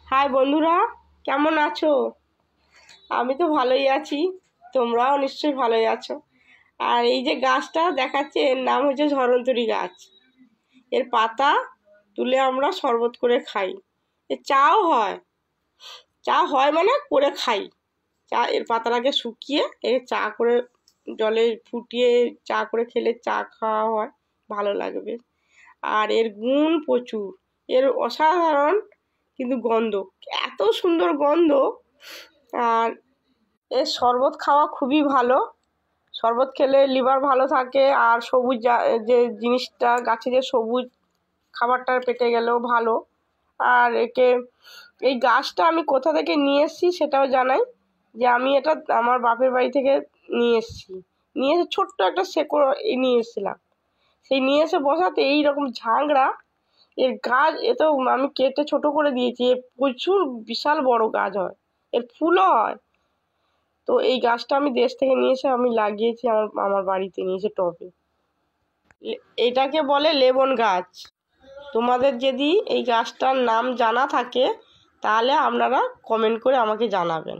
High বন্ধুরা, কেমন আছো? আমি তো ভালোই আছি, তোমরাও নিশ্চয়ই ভালোই আছো। আর এই যে গাছটা দেখাচ্ছে, এর নাম হচ্ছে ঝড়ন্তরী গাছ। এর পাতা তুলে আমরা শরবত করে খাই। এর চাও হয়, চা হয় মানে করে খাই। চা এর পাতাটাকে শুকিয়ে এর চা করে জলে ফুটিয়ে চা করে খেলে চা খাওয়া হয়, ভালো লাগবে। আর এর গুণ প্রচুর, এর অসাধারণ কিন্তু গন্ধ, এত সুন্দর গন্ধ। আর এর শরবত খাওয়া খুবই ভালো। শরবত খেলে লিভার ভালো থাকে, আর সবুজ যে জিনিসটা গাছে যে সবুজ খাবারটা পেটে গেলেও ভালো। আর এই গাছটা আমি কোথা থেকে নিয়ে এসেছি সেটাও জানাই, যে আমি এটা আমার বাপের বাড়ি থেকে নিয়ে এসেছি। নিয়ে এসে ছোট্ট একটা শেকড় নিয়ে এসেছিলাম, সেই নিয়ে এসে বসাতে এইরকম ঝাংড়া। এর গাছ এ তো আমি কেটে ছোট করে দিয়েছি, এর প্রচুর বিশাল বড় গাছ হয়, এর ফুলও হয়। তো এই গাছটা আমি দেশ থেকে নিয়ে এসে আমি লাগিয়েছি আমার আমার বাড়িতে, নিয়েছে টবে। এটাকে বলে লেবন গাছ। তোমাদের যদি এই গাছটার নাম জানা থাকে তাহলে আপনারা কমেন্ট করে আমাকে জানাবেন।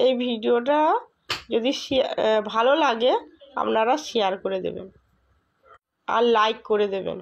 এই ভিডিওটা যদি ভালো লাগে আপনারা শেয়ার করে দেবেন আর লাইক করে দেবেন।